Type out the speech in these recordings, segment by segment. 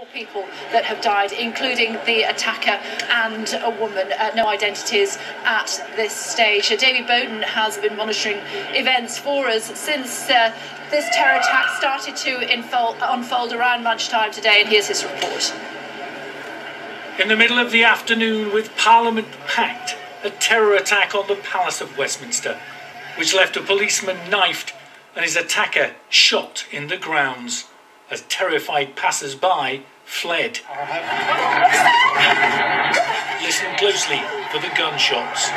4 people that have died, including the attacker and a woman. No identities at this stage. David Bowden has been monitoring events for us since this terror attack started to unfold around lunchtime today, and here's his report. In the middle of the afternoon, with Parliament packed, a terror attack on the Palace of Westminster, which left a policeman knifed and his attacker shot in the grounds as terrified passers-by fled. Listen closely for the gunshots.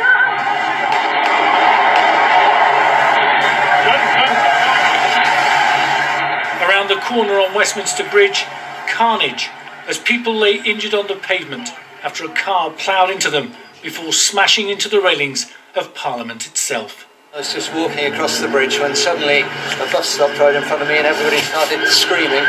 Around the corner on Westminster Bridge, carnage as people lay injured on the pavement after a car ploughed into them before smashing into the railings of Parliament itself. I was just walking across the bridge when suddenly a bus stopped right in front of me and everybody started screaming.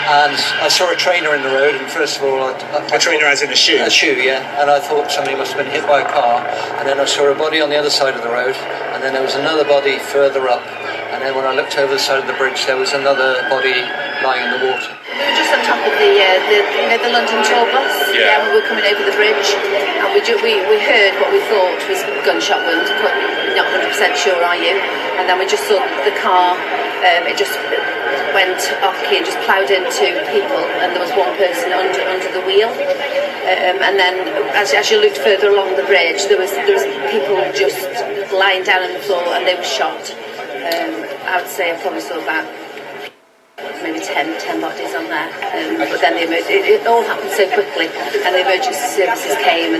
And I saw a trainer in the road, and first of all... A trainer as in a shoe? A shoe, yeah. And I thought somebody must have been hit by a car. And then I saw a body on the other side of the road, and then there was another body further up. And then when I looked over the side of the bridge, there was another body lying in the water. We were just on top of the London tour bus. Yeah, we were coming over the bridge, and we heard what we thought was gunshot wound. Not 100% sure, are you? And then we just saw the car. It just went off key and just ploughed into people, and there was one person under the wheel. And then, as you looked further along the bridge, there was people just lying down on the floor, and they were shot. I would say I probably saw about maybe 10 bodies on there, but then it all happened so quickly, and the emergency services came,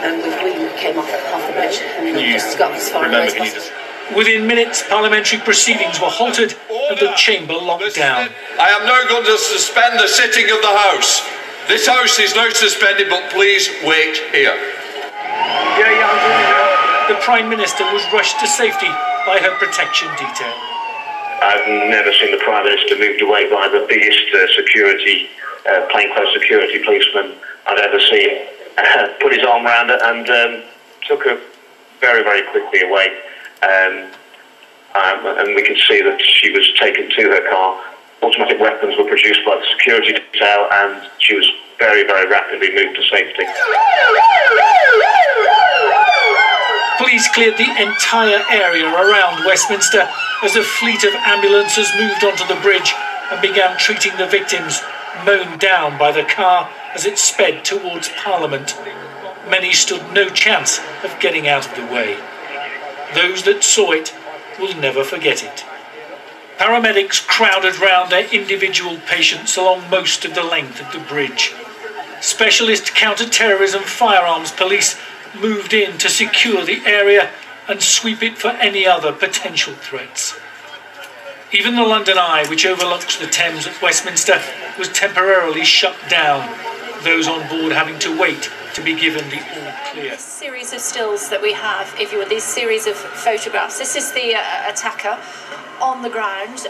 and we came off the bridge and just got as far away as possible. Within minutes, parliamentary proceedings were halted and the chamber locked down. I am now going to suspend the sitting of the House. This House is now suspended, but please wait here. The Prime Minister was rushed to safety by her protection detail. I've never seen the Prime Minister moved away by the biggest plainclothes security policeman I've ever seen. Put his arm around her and took her very, very quickly away. And we could see that she was taken to her car. Automatic weapons were produced by the security detail, and she was very, very rapidly moved to safety. Police cleared the entire area around Westminster as a fleet of ambulances moved onto the bridge and began treating the victims mown down by the car as it sped towards Parliament. Many stood no chance of getting out of the way. Those that saw it will never forget it. Paramedics crowded round their individual patients along most of the length of the bridge. Specialist counter-terrorism firearms police moved in to secure the area and sweep it for any other potential threats. Even the London Eye, which overlooks the Thames at Westminster, was temporarily shut down, those on board having to wait to be given the all-clear. This series of stills that we have, if you will, these series of photographs, this is the attacker on the ground.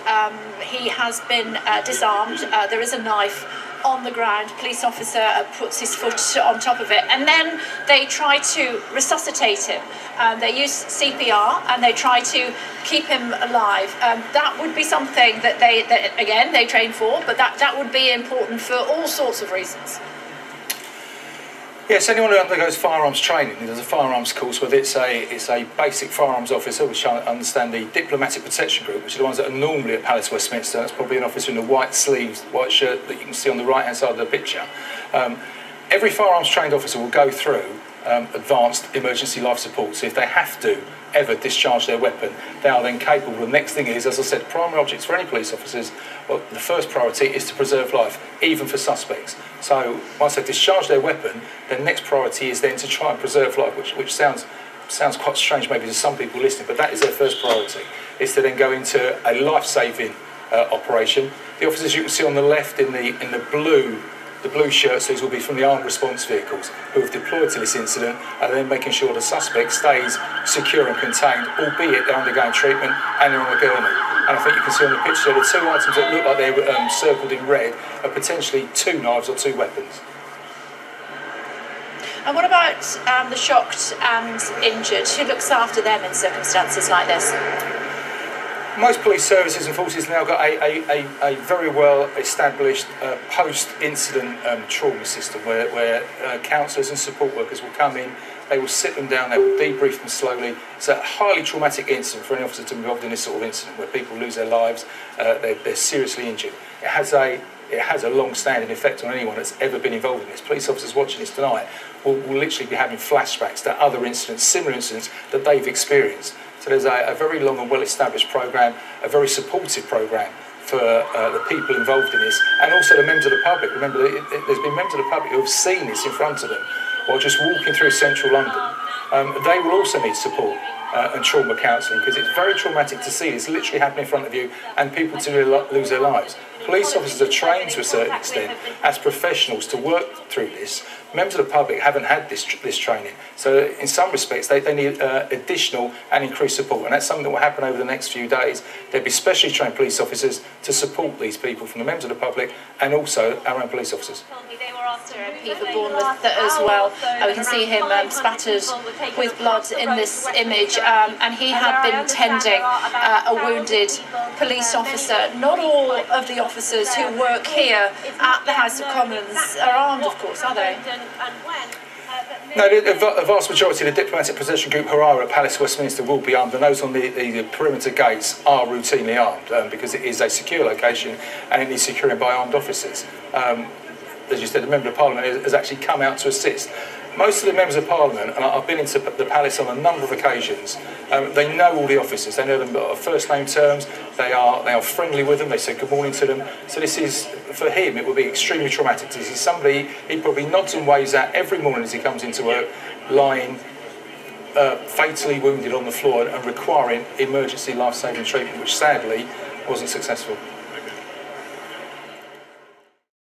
He has been disarmed. There is a knife on the ground. Police officer puts his foot on top of it, and then they try to resuscitate him. They use CPR and they try to keep him alive. That would be something that they train for, but that would be important for all sorts of reasons. Yes, anyone who undergoes firearms training, there's a firearms course, whether it's a basic firearms officer, which I understand the diplomatic protection group, which are the ones that are normally at Palace Westminster. That's probably an officer in the white sleeves, white shirt that you can see on the right-hand side of the picture. Every firearms trained officer will go through advanced emergency life support. So if they have to ever discharge their weapon, they are then capable. The next thing is, as I said, primary objects for any police officers, well, the first priority is to preserve life, even for suspects. So once they discharge their weapon, their next priority is then to try and preserve life, which sounds quite strange maybe to some people listening, but that is their first priority, is to then go into a life-saving operation. The officers you can see on the left in the blue shirts, these will be from the armed response vehicles who have deployed to this incident, and then making sure the suspect stays secure and contained, albeit they're undergoing treatment and they're on a gurney. And I think you can see on the picture the 2 items that look like they're circled in red are potentially 2 knives or 2 weapons. And what about the shocked and injured? Who looks after them in circumstances like this? Most police services and forces now got a very well established post-incident trauma system where counsellors and support workers will come in, they will sit them down, they will debrief them slowly. It's a highly traumatic incident for any officer to be involved in this sort of incident where people lose their lives, they're seriously injured. It has a long-standing effect on anyone that's ever been involved in this. Police officers watching this tonight will literally be having flashbacks to other incidents, similar incidents that they've experienced. So there's a very long and well-established programme, a very supportive programme for the people involved in this, and also the members of the public. Remember, there's been members of the public who have seen this in front of them while just walking through central London. They will also need support and trauma counselling, because it's very traumatic to see this literally happen in front of you and people to lose their lives. Police officers are trained to a certain extent as professionals to work through this. Members of the public haven't had this training, so in some respects they need additional and increased support, and that's something that will happen over the next few days. There'll be specially trained police officers to support these people from the members of the public and also our own police officers. MP for Bournemouth as well. We can see him spattered with blood in this image, and he had been tending a wounded police officer. Not all of the officers who work here at the House of Commons are armed, of course, are they? No, the vast majority of the diplomatic possession group who are at Palace Westminster will be armed, and those on the perimeter gates are routinely armed because it is a secure location and it needs securing by armed officers. As you said, the Member of Parliament has actually come out to assist. Most of the members of Parliament, and I've been into the Palace on a number of occasions, they know all the officers, they know them on first name terms, they are friendly with them, they say good morning to them. So this is, for him, it will be extremely traumatic to see somebody he probably nods and waves at every morning as he comes into work, lying fatally wounded on the floor and requiring emergency life-saving treatment, which sadly wasn't successful.